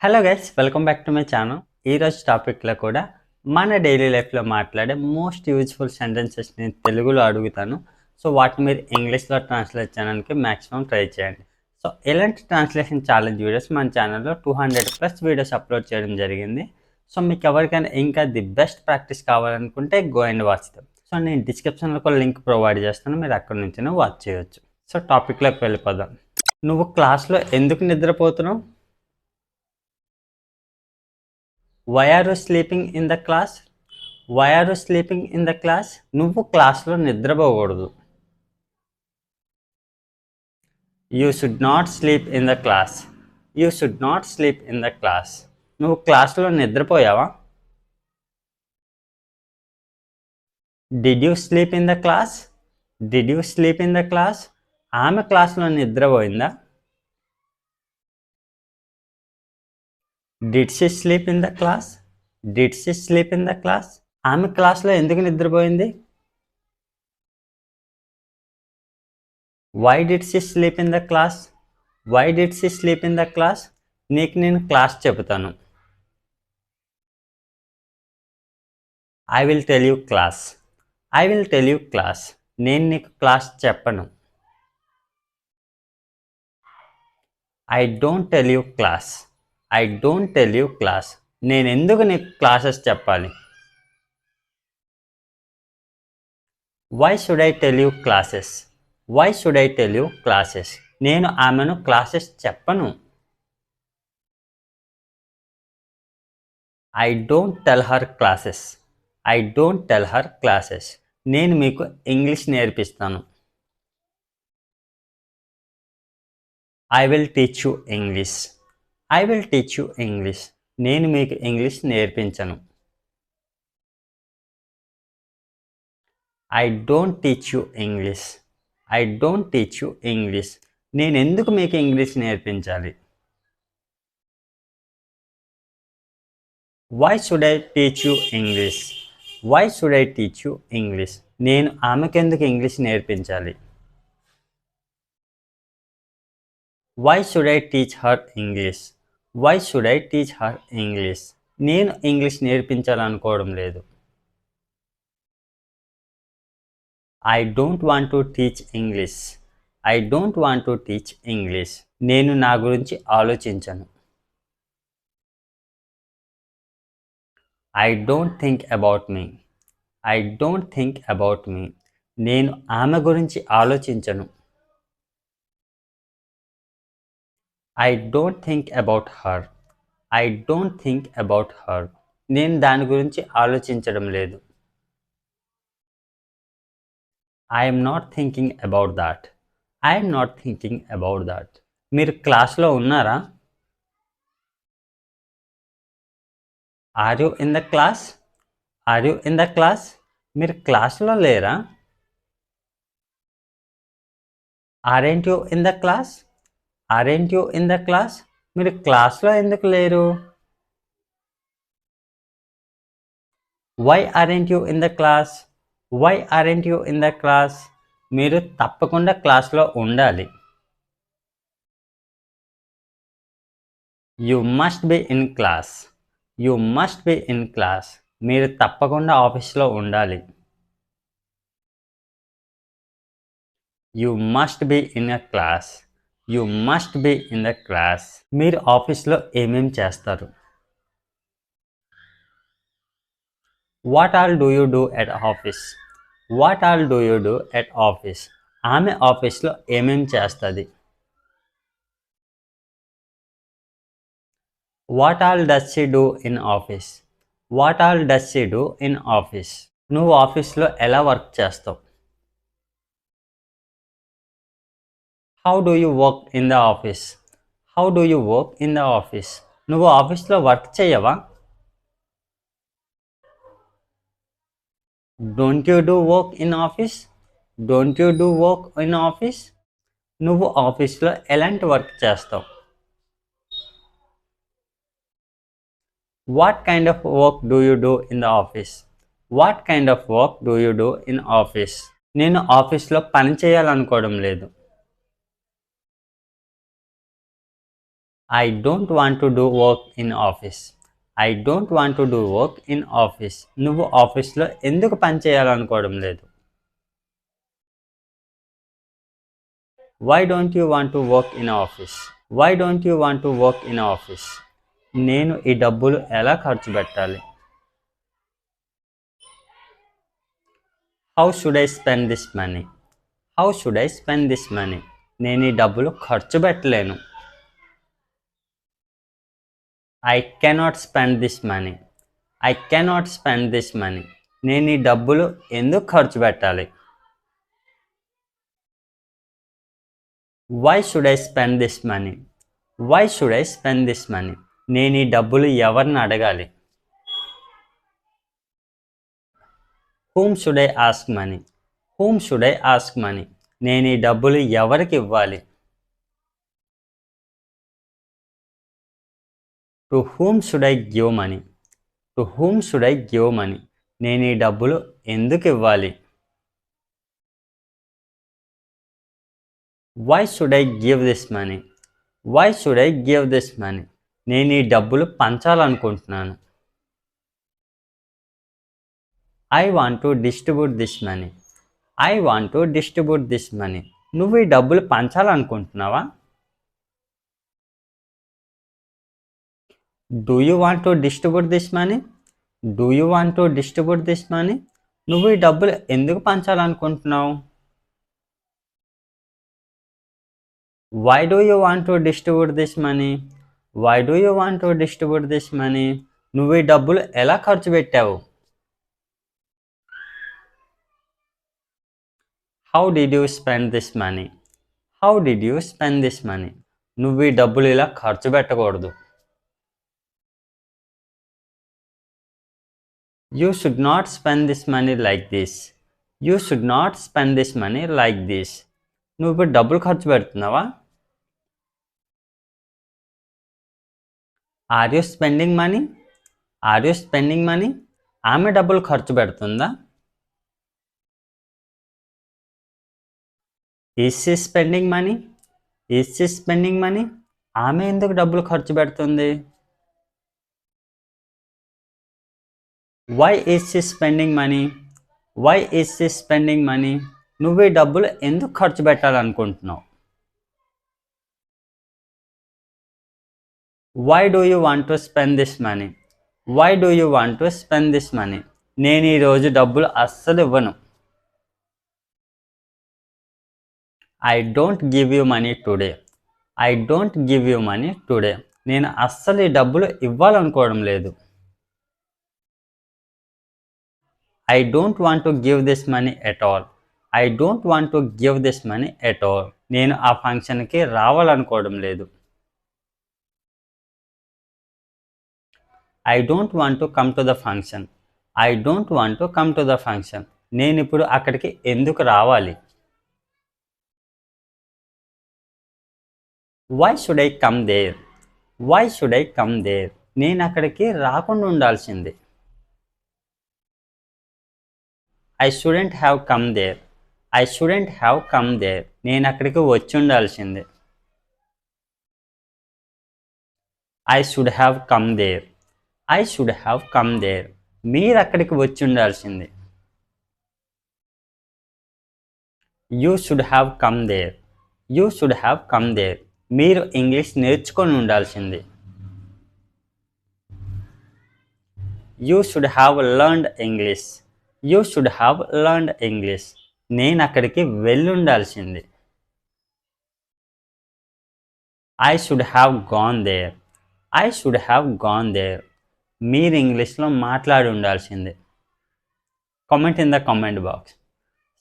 Hello guys, welcome back to my channel. ఈరోజు టాపిక్లో కూడా మన డైలీ లైఫ్లో మాట్లాడే మోస్ట్ యూజ్ఫుల్ సెంటెన్సెస్ నేను తెలుగులో అడుగుతాను. సో వాటిని మీరు ఇంగ్లీష్లో ట్రాన్స్లేట్ చేయడానికి మ్యాక్సిమం ట్రై చేయండి. సో ఇలాంటి ట్రాన్స్లేషన్ ఛాలెంజ్ వీడియోస్ మన ఛానల్లో 200+ వీడియోస్ అప్లోడ్ చేయడం జరిగింది. సో మీకు ఎవరికైనా ఇంకా ది బెస్ట్ ప్రాక్టీస్ కావాలనుకుంటే go and watch them. So నేను డిస్క్రిప్షన్లో కూడా లింక్ ప్రొవైడ్ చేస్తాను, మీరు అక్కడి నుంచి వాచ్ చేయొచ్చు. సో టాపిక్లోకి వెళ్ళిపోదాం. నువ్వు క్లాస్లో ఎందుకు నిద్రపోతున్నావు? Why are you sleeping in the class? Why are you sleeping in the class? నువ్వు క్లాస్లో నిద్రపోకూడదు. You should not sleep in the class. You should not sleep in the class. నువ్వు క్లాస్లో నిద్రపోయావా? Did you sleep in the class? Did you sleep in the class? ఆమె క్లాస్లో నిద్రపోయిందా? Did she sleep in the class? Did she sleep in the class? ఆమె క్లాస్లో ఎందుకు నిద్రపోయింది? Why did she sleep in the class? Why did she sleep in the class? నీకు నేను class చెబుతాను. I will tell you class. I will tell you class. నేను నీకు class చెప్పను. I don't tell you class. I don't tell you class. నేను ఎందుకు నీకు classes చెప్పాలి? Why should I tell you classes? Why should I tell you classes? నేను ఆమెను classes చెప్పను. I don't tell her classes. I don't tell her classes. నేను మీకు English నేర్పిస్తాను. I will teach you English. I will teach you English. నేను మీకు English నేర్పించను. I don't teach you English. I don't teach you English. నేను ఎందుకు మీకు English నేర్పించాలి? Why should I teach you English? Why should I teach you English? నేను ఆమెకెందుకు English నేర్పించాలి? Why should I teach her English? Why should I teach her English? నేను English నేర్పించాలనుకోవడం లేదు. I don't want to teach English. I don't want to teach English. నేను నా గురించి ఆలోచించను. I don't think about me. I don't think about me. నేను ఆమె గురించి ఆలోచించను. I don't think about her. I don't think about her. నేను దాని గురించి ఆలోచించడం లేదు. I am not thinking about that. I am not thinking about that. మీరు క్లాస్లో ఉన్నారా? Are you in the class? Are you in the class? మీరు క్లాస్లో లేరా? Aren't you in the class? Aren't you in the class? మీరు క్లాస్లో ఎందుకు లేరు? Why aren't you in the class? Why aren't you in the class? మీరు తప్పకుండా క్లాస్లో ఉండాలి. You must be in class. You must be in class. మీరు తప్పకుండా ఆఫీస్లో ఉండాలి. You must be in a class. You must be in the class. మీరు ఆఫీస్లో ఏమేం చేస్తారు? What all do you do at office? What all do you do at office? ఆమె ఆఫీస్లో ఏమేం చేస్తుంది? What all does she do in office? What all does she do in office? నువ్వు ఆఫీస్లో ఎలా వర్క్ చేస్తావు? How do you work in the office? How do you work in the office? నువ్వు ఆఫీస్లో వర్క్ చేయవా? Don't you do work in office? Don't you do work in office? నువ్వు ఆఫీస్లో ఎలాంటి వర్క్ చేస్తావు? What kind of work do you do in the office? What kind of work do you do in office? నేను ఆఫీస్లో పని చేయాలనుకోవడం లేదు. I don't want to do work in office. I don't want to do work in office. నువ్వు ఆఫీస్లో ఎందుకు పని చేయాలనుకోవడం లేదు? Why don't you want to work in office? Why don't you want to work in office? నేను ఈ డబ్బులు ఎలా ఖర్చు పెట్టాలి? How should I spend this money? How should I spend this money? నేను ఈ డబ్బులు ఖర్చు పెట్టలేను. I cannot spend this money. I cannot spend this money. నేను ఈ డబ్బులు ఎందుకు ఖర్చు పెట్టాలి? Why should I spend this money? Why should I spend this money? నేను ఈ డబ్బులు ఎవరిని అడగాలి? Whom should I ask money? Whom should I ask money? నేను ఈ డబ్బులు ఎవరికి ఇవ్వాలి? To whom should I give money? To whom should I give money? నేను ఈ డబ్బులు ఎందుకు ఇవ్వాలి? Why should I give this money? Why should I give this money? నేను ఈ డబ్బులు పంచాలనుకుంటున్నాను. I want to distribute this money. I want to distribute this money. నువ్వు ఈ డబ్బులు పంచాలనుకుంటున్నావా? Do you want to distribute this money? Do you want to distribute this money? నువ్వు ఈ డబ్బులు ఎందుకు పంచాలనుకుంటున్నావు? Why do you want to distribute this money? Why do you want to distribute this money? నువ్వు ఈ డబ్బులు ఎలా ఖర్చు పెట్టావు? How did you spend this money? How did you spend this money? నువ్వు ఈ డబ్బులు ఇలా ఖర్చు పెట్టకూడదు. You should not spend this money like this. You should not spend this money like this. నువ్వు ఇప్పుడు డబ్బులు ఖర్చు పెడుతున్నావా? Are you spending money? Are you spending money? ఆమె డబ్బులు ఖర్చు పెడుతుందా? Is she spending money? Is she spending money? ఆమె ఎందుకు డబ్బులు ఖర్చు పెడుతుంది? Why is she spending money? Why is she spending money? నువ్వు ఈ డబ్బులు ఎందుకు ఖర్చు పెట్టాలనుకుంటున్నావు? Why do you want to spend this money? Why do you want to spend this money? నేను ఈ రోజు డబ్బులు అస్సలు ఇవ్వను. I don't give you money today. I don't give you money today. నేను అస్సలు ఈ డబ్బులు ఇవ్వాలనుకోవడం లేదు. I don't want to give this money at all. I don't want to give this money at all. నేను ఆ ఫంక్షన్కి రావాలనుకోవడం లేదు. I don't want to come to the function. I don't want to come to the function. నేను ఇప్పుడు అక్కడికి ఎందుకు రావాలి? Why should I come there? Why should I come there? నేను అక్కడికి రాకుండా ఉండాల్సింది. I shouldn't have come there. I shouldn't have come there. నేను అక్కడికి వచ్చి ఉండాల్సింది. I should have come there. I should have come there. మీరు అక్కడికి వచ్చి ఉండాల్సింది. You should have come there. You should have come there. మీరు ఇంగ్లీష్ నేర్చుకొని ఉండాల్సింది. You should have learned English. You should have learned English. నేను అక్కడికి వెళ్ళి ఉండాల్సింది. I should have gone there. I should have gone there. మీరు ఇంగ్లీష్లో మాట్లాడి ఉండాల్సింది. Comment in the comment box.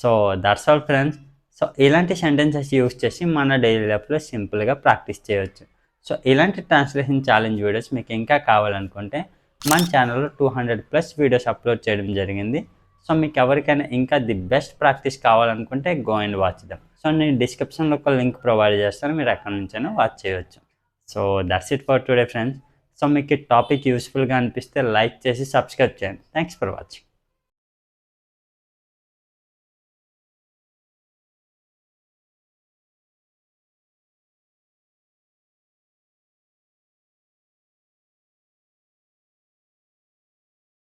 So that's all friends. So ఇలాంటి సెంటెన్సెస్ యూస్ చేసి మన డైలీ లైఫ్లో సింపుల్గా ప్రాక్టీస్ చేయవచ్చు. సో ఇలాంటి ట్రాన్స్లేషన్ ఛాలెంజ్ వీడియోస్ మీకు ఇంకా కావాలనుకుంటే మన ఛానల్లో 200+ వీడియోస్ అప్లోడ్ చేయడం జరిగింది. సో మీకు ఎవరికైనా ఇంకా ది బెస్ట్ ప్రాక్టీస్ కావాలనుకుంటే go and watch dum. So నేను డిస్క్రిప్షన్లో ఒక లింక్ ప్రొవైడ్ చేస్తాను, మీరు ఎక్కడి నుంచైనా వాచ్ చేయవచ్చు. So that's it for today friends. So మీకు ఈ టాపిక్ యూస్ఫుల్గా అనిపిస్తే లైక్ చేసి సబ్స్క్రైబ్ చేయండి. Thanks for watching.